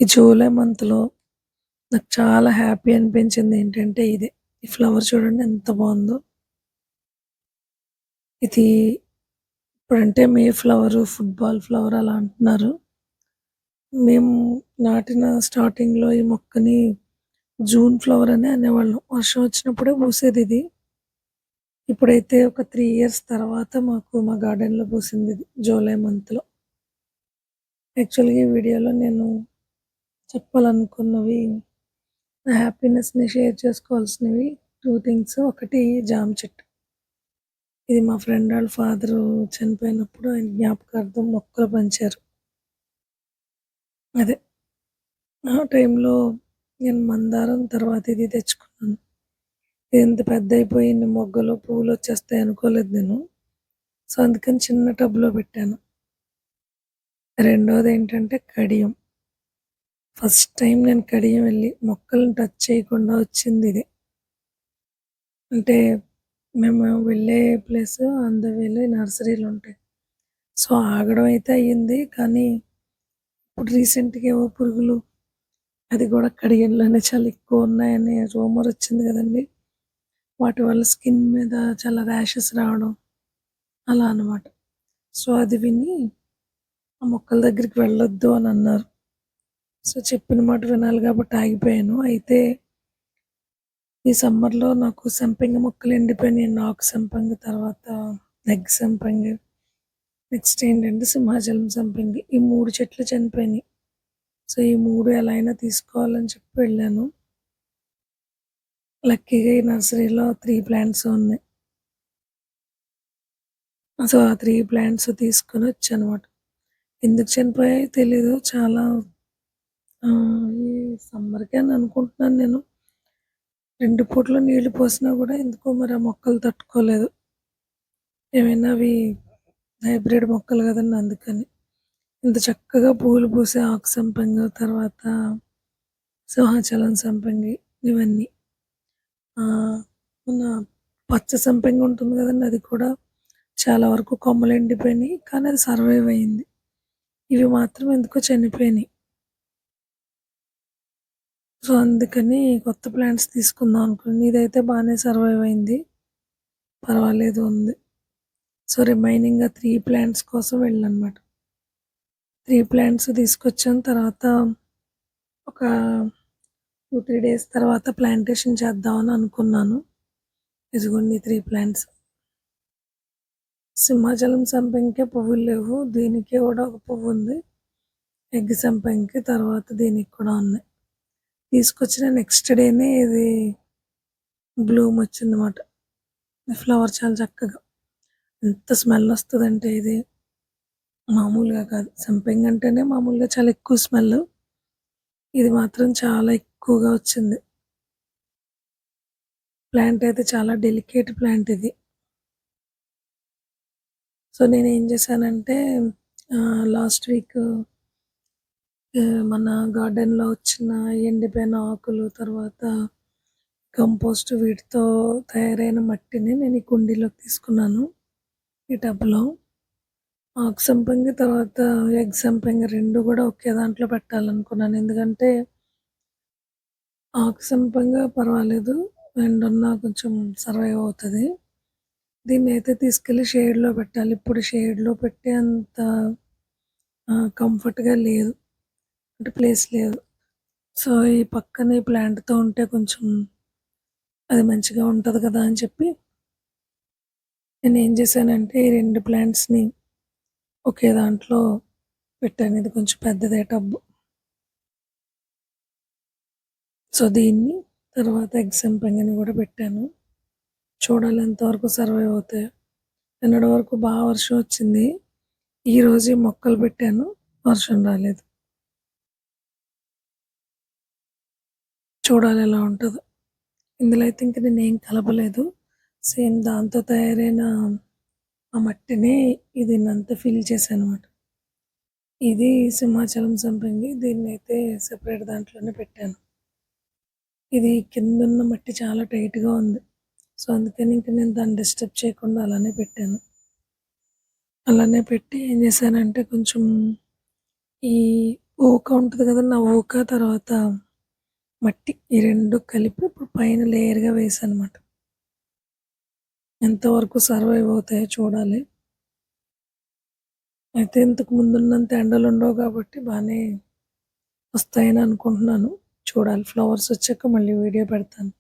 ఈ జూలై మంత్‌లో నాకు చాలా హ్యాపీ అనిపించింది ఏంటంటే ఇదే. ఈ ఫ్లవర్ చూడండి ఎంత బావుందో. ఇది ఇప్పుడంటే మే ఫ్లవరు, ఫుట్‌బాల్ ఫ్లవర్ అలా అంటున్నారు. మేము నాటిన స్టార్టింగ్‌లో ఈ మొక్కని జూన్ ఫ్లవర్ అనే అనేవాళ్ళం. వర్షం వచ్చినప్పుడే పూసేదిది. ఇప్పుడైతే ఒక 3 ఇయర్స్ తర్వాత మాకు మా గార్డెన్‌లో పూసిందిది జూలై మంత్‌లో. యాక్చువల్‌గా ఈ వీడియోలో నేను చెప్పాలనుకున్నవి నా హ్యాపీనెస్‌ని షేర్ చేసుకోవాల్సినవి 2 థింగ్స్. ఒకటి జామ చెట్టు. ఇది మా ఫ్రెండ్ ఆళ్ళ ఫాదరు చనిపోయినప్పుడు ఆయన జ్ఞాపకార్థం మొక్కలు పంచారు. అదే ఆ టైంలో నేను మందారం తర్వాత ఇది తెచ్చుకున్నాను. ఇది ఇంత పెద్దయిపోయి ఇన్ని మొగ్గలు, పువ్వులొచ్చేస్తాయి అనుకోలేదు నేను. సో, అందుకని చిన్న టబ్‌లో పెట్టాను. రెండోదేంటంటే కడియం. ఫస్ట్ టైం నేను కడియం వెళ్లి మొక్కల్ని టచ్ చేయకుండా వచ్చిందిదే. అంటే మేము వెళ్ళే ప్లేస్ ఆన్ ద వేలో నర్సరీలుంటాయి. సో, ఆగడం అయితే అయ్యింది. కానీ ఇప్పుడు రీసెంట్‌గా ఏవో పురుగులు అది గూడా కడియంలోనే చాలా ఎక్కువున్నాయని రూమరొచ్చింది గదండీ! వాటి వల్ల స్కిన్ మీద చాలా ర్యాషెస్ రావడం అలా అనమాట. సో, అది విని ఆ మొక్కల దగ్గరికి వెళ్ళొద్దు అనన్నారు. సో, చెప్పిన మాట వినాలి గాబట్టి ఆగిపోయాను. అయితే ఈ సమ్మర్‌లో నాకు సంపెంగ మొక్కలు ఎండిపోయినాయి. నాగు సంపెంగ తర్వాత నెగ్ సంపెంగ నెక్స్ట్ ఏంటంటే సింహాచలం సంపెంగి. ఈ 3 చెట్లు చనిపోయినాయి. సో, ఈ 3 ఎలా అయినా తీసుకోవాలని చెప్పి వెళ్ళాను. లక్కీగా ఈ నర్సరీలో 3 ప్లాంట్స్ ఉన్నాయి. సో, ఆ 3 ప్లాంట్స్ తీసుకొనొచ్చానమాట. ఎందుకు చనిపోయాయో తెలీదు. చాలా ఈ సమ్మర్‌కే అని అనుకుంటున్నాను నేను. 2 పూటలు నీళ్లు పోసినా గూడా ఎందుకో మరి ఆ మొక్కలు తట్టుకోలేదు. ఏమైనా అవి హైబ్రిడ్ మొక్కలు గదండీ అందుకని. ఇంత చక్కగా పూలు పూసే ఆకు సంపెంగ, తర్వాత సింహాచలం సంపెంగి ఇవన్నీ. మన పచ్చ సంపెంగ ఉంటుంది గదండీ! అది కూడా చాలా వరకు కొమ్మలు ఎండిపోయినాయి. కానీ అది సర్వైవ్ అయింది. ఇవి మాత్రం ఎందుకో చనిపోయినాయి. సో, అందుకని కొత్త ప్లాంట్స్ తీసుకుందాం అనుకున్నా. ఇదైతే బానే సర్వైవ్ అయింది. పర్వాలేదు ఉంది. సో, రిమైనింగ్ ఆ 3 ప్లాంట్స్ కోసం వెళ్ళానన్నమాట. 3 ప్లాంట్స్ తీసుకొచ్చాను. తర్వాత ఒక 2, 3 డేస్ తర్వాత ప్లాంటేషన్ చేద్దామని అనుకున్నాను. ఇదిగోండి 3 ప్లాంట్స్. సింహాచలం సంపెంగకే పువ్వులు లేవు. దీనికి కూడా ఒక పువ్వుంది. ఎగ్ సంపెంగకి తర్వాత దీనికి కూడా ఉన్నాయి. తీసుకొచ్చిన నెక్స్ట్ డేనే ఇది బ్లూమ్ వచ్చిందన్నమాట. ఫ్లవర్ చాలా చక్కగా ఎంత స్మెల్ వస్తదంటే ఇది మామూలుగా కాదు. సంపెంగ అంటేనే మామూలుగా చాలా ఎక్కువ స్మెల్. ఇది మాత్రం చాలా ఎక్కువగా వచ్చింది. ప్లాంట్ అయితే చాలా డెలికేట్ ప్లాంట్ ఇది. సో, నేనేం చేశానంటే లాస్ట్ వీక్ మన గార్డెన్‌లో వచ్చిన ఎండిపోయిన ఆకులు, తర్వాత కంపోస్ట్ వీటితో తయారైన మట్టిని నేను ఈ కుండీలోకి తీసుకున్నాను. ఈ టబ్‌లో. ఆకు సంపంగి తర్వాత ఎగ్ సంపంగి 2 కూడా ఒకే దాంట్లో పెట్టాలనుకున్నాను. ఎందుకంటే ఆకు సంపంగి పర్వాలేదు. ఎండున్నా కొంచెం సర్వైవ్ అవుతది. దీన్నైతే తీసుకెళ్ళి షేడ్‌లో పెట్టాలి. ఇప్పుడు షేడ్‌లో పెట్టే అంత కంఫర్ట్‌గా లేదు. అంటే ప్లేస్ లేదు. సో, ఈ పక్కన ఈ ప్లాంట్‌తో ఉంటే కొంచెం అది మంచిగా ఉంటది కదా అని చెప్పి నేనేం చేశానంటే ఈ 2 ప్లాంట్స్‌ని ఒకే దాంట్లో పెట్టాను. ఇది కొంచెం పెద్దదే టబ్బు. సో, దీన్ని తర్వాత ఎగ్ సంపెంగని కూడా పెట్టాను. చూడాలి ఎంతవరకు సర్వైవ్ అవుతాయో. నిన్నటి వరకు వర్షం వచ్చింది. ఈరోజు ఈ మొక్కలు పెట్టాను. వర్షం రాలేదు. చూడాలి ఎలా ఉంటదో. ఇందులో అయితే ఇంక నేనేం కలపలేదు. సేమ్ దాంతో తయారైన ఆ మట్టినే దీన్నంతా ఫిల్ చేశానన్నమాట. ఇది సింహాచలం సంపెంగి. దీన్నైతే సెపరేట్ దాంట్లోనే పెట్టాను. ఇది కిందున్న మట్టి చాలా టైట్‌గా ఉంది. సో, అందుకని ఇంక నేను దాన్ని డిస్టర్బ్ చేయకుండా అలానే పెట్టాను. అలానే పెట్టి ఏం చేశానంటే కొంచెం ఈ ఊక ఉంటది కదండీ! ఆ ఊక తర్వాత మట్టి ఈ 2 కలిపి ఇప్పుడు పైన లేయర్‌గా వేశానన్నమాట. ఎంతవరకు సర్వైవ్ అవుతాయో చూడాలి. అయితే ఇంతకు ముందున్నంత ఎండలుండవు కాబట్టి బానే వస్తాయని అనుకుంటున్నాను. చూడాలి ఫ్లవర్స్ వచ్చాక మళ్ళీ వీడియో పెడతాను.